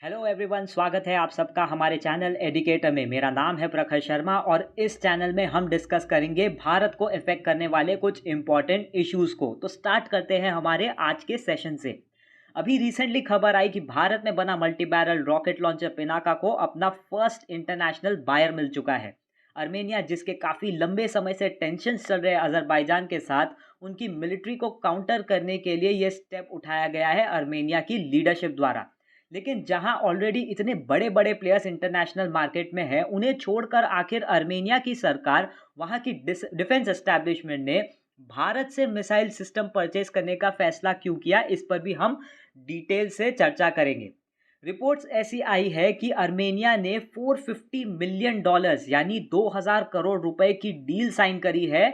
Hello everyone, स्वागत है आप सबका हमारे चैनल एडुकेटर में। मेरा नाम है प्रखर शर्मा और इस चैनल में हम डिस्कस करेंगे भारत को इफेक्ट करने वाले कुछ इम्पॉर्टेंट इश्यूज़ को। तो स्टार्ट करते हैं हमारे आज के सेशन से। अभी रिसेंटली खबर आई कि भारत में बना multi barrel rocket launcher Pinaka को अपना फर्स्ट इंटरनेशनल बायर मिल चुका है। अर्मेनिया, जिसके काफ़ी लंबे समय से टेंशन चल रहे अजरबैजान के साथ, उनकी मिलिट्री को काउंटर करने के लिए ये स्टेप उठाया गया है अर्मेनिया की लीडरशिप द्वारा। लेकिन जहां ऑलरेडी इतने बड़े बड़े प्लेयर्स इंटरनेशनल मार्केट में हैं, उन्हें छोड़कर आखिर अर्मेनिया की सरकार, वहां की डिफेंस एस्टैब्लिशमेंट ने भारत से मिसाइल सिस्टम परचेज करने का फैसला क्यों किया, इस पर भी हम डिटेल से चर्चा करेंगे। रिपोर्ट्स ऐसी आई है कि अर्मेनिया ने 450 मिलियन डॉलर्स यानी 2000 करोड़ रुपए की डील साइन करी है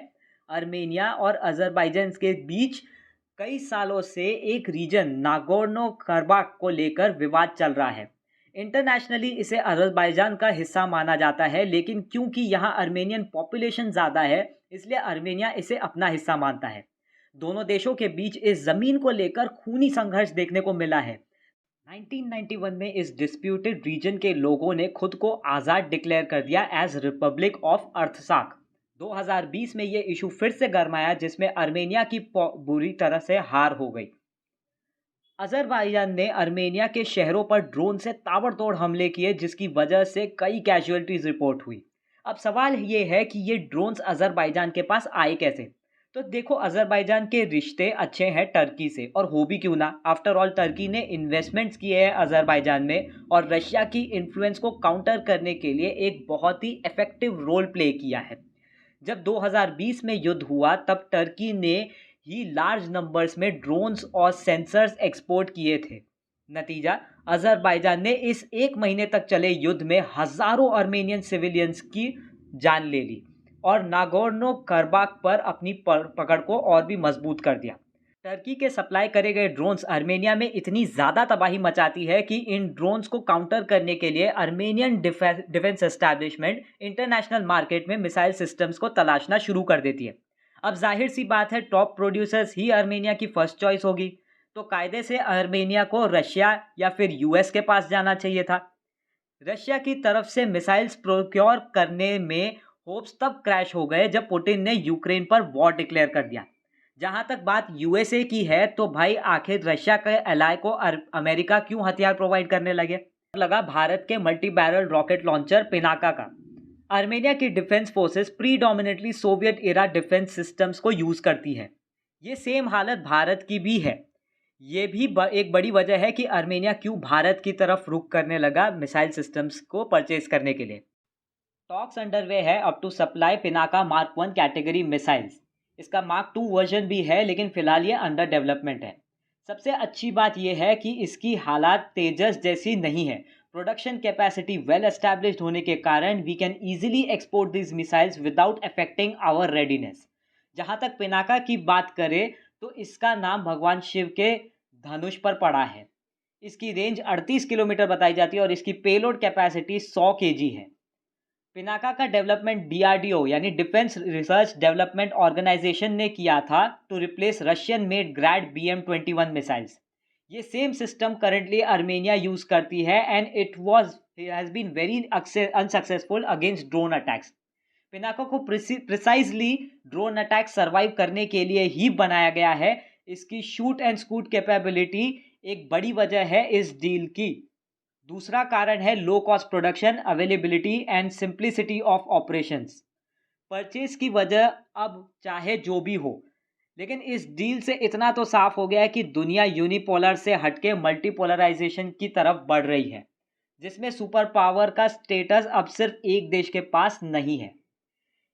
अर्मेनिया और अजरबैजान के बीच। कई सालों से एक रीजन नागोर्नो कराबाख को लेकर विवाद चल रहा है। इंटरनेशनली इसे अजरबैजान का हिस्सा माना जाता है, लेकिन क्योंकि यहाँ अर्मेनियन पॉपुलेशन ज़्यादा है, इसलिए अर्मेनिया इसे अपना हिस्सा मानता है। दोनों देशों के बीच इस ज़मीन को लेकर खूनी संघर्ष देखने को मिला है। 1991 में इस डिस्प्यूटेड रीजन के लोगों ने खुद को आज़ाद डिक्लेयर कर दिया एज रिपब्लिक ऑफ अर्थसाक। 2020 में ये इशू फिर से गरमाया, जिसमें अर्मेनिया की बुरी तरह से हार हो गई। अजरबैजान ने अर्मेनिया के शहरों पर ड्रोन से ताबड़तोड़ हमले किए, जिसकी वजह से कई कैजुअलिटीज रिपोर्ट हुई। अब सवाल ये है कि ये ड्रोन्स अजरबैजान के पास आए कैसे। तो देखो, अजरबैजान के रिश्ते अच्छे हैं टर्की से, और हो भी क्यों ना, आफ्टर ऑल टर्की ने इन्वेस्टमेंट्स किए हैं अजरबैजान में और रशिया की इन्फ्लुएंस को काउंटर करने के लिए एक बहुत ही इफेक्टिव रोल प्ले किया है। जब 2020 में युद्ध हुआ, तब टर्की ने ही लार्ज नंबर्स में ड्रोन्स और सेंसर्स एक्सपोर्ट किए थे। नतीजा, अजरबैजान ने इस एक महीने तक चले युद्ध में हजारों अर्मेनियन सिविलियंस की जान ले ली और नागोर्नो कराबाख पर अपनी पकड़ को और भी मजबूत कर दिया। टर्की के सप्लाई करे गए ड्रोन्स अर्मेनिया में इतनी ज़्यादा तबाही मचाती है कि इन ड्रोन्स को काउंटर करने के लिए Armenian defence establishment international market में मिसाइल सिस्टम्स को तलाशना शुरू कर देती है। अब जाहिर सी बात है, टॉप प्रोड्यूसर्स ही अर्मेनिया की फर्स्ट चॉइस होगी, तो कायदे से अर्मेनिया को रशिया या फिर यूएस के पास जाना चाहिए था। रशिया की तरफ से मिसाइल्स प्रोक्योर करने में होप्स तब क्रैश हो गए जब पुतिन ने यूक्रेन पर वॉर डिक्लेयर कर दिया। जहां तक बात यूएसए की है, तो भाई आखिर रशिया के एलाय को अमेरिका क्यों हथियार प्रोवाइड करने लगा भारत के multi barrel rocket launcher Pinaka का। अर्मेनिया की defence forces predominantly Soviet era defence systems को यूज करती है। ये सेम हालत भारत की भी है। ये भी एक बड़ी वजह है कि अर्मेनिया क्यों भारत की तरफ रुख करने लगा मिसाइल सिस्टम्स को परचेज करने के लिए। टॉक्स अंडरवे है up to supply Pinaka mark 1 category missiles. इसका मार्क 2 वर्जन भी है, लेकिन फिलहाल ये अंडर डेवलपमेंट है। सबसे अच्छी बात यह है कि इसकी हालात तेजस जैसी नहीं है। प्रोडक्शन कैपेसिटी वेल एस्टैब्लिश्ड होने के कारण we can easily export this missiles without affecting our readiness. जहाँ तक पिनाका की बात करें, तो इसका नाम भगवान शिव के धनुष पर पड़ा है। इसकी रेंज 38 किलोमीटर बताई जाती है और इसकी पेलोड कैपेसिटी 100 केजी है। पिनाका का डेवलपमेंट डीआरडीओ यानी डिफेंस रिसर्च डेवलपमेंट ऑर्गेनाइजेशन ने किया था to replace Russian made Grad BM-21 missiles. ये same system currently Armenia use करती है and it has been very unsuccessful against drone attacks. Pinaka को प्रिसाइजली ड्रोन अटैक सर्वाइव करने के लिए ही बनाया गया है। इसकी शूट एंड स्कूट कैपेबिलिटी एक बड़ी वजह है इस डील की। दूसरा कारण है low cost production, availability and simplicity of operations. Purchase की वजह अब चाहे जो भी हो, लेकिन इस डील से इतना तो साफ हो गया है कि दुनिया यूनिपोलर से हटके मल्टीपोलराइजेशन की तरफ बढ़ रही है, जिसमें सुपर पावर का स्टेटस अब सिर्फ एक देश के पास नहीं है।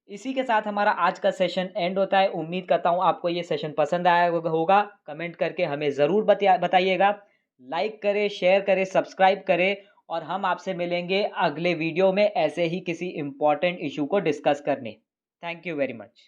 इसी के साथ हमारा आज का सेशन एंड होता है। उम्मीद करता हूँ आपको ये सेशन पसंद आया होगा। कमेंट करके हमें ज़रूर बताइएगा। लाइक करें, शेयर करें, सब्सक्राइब करें और हम आपसे मिलेंगे अगले वीडियो में ऐसे ही किसी इम्पॉर्टेंट इशू को डिस्कस करने। Thank you very much.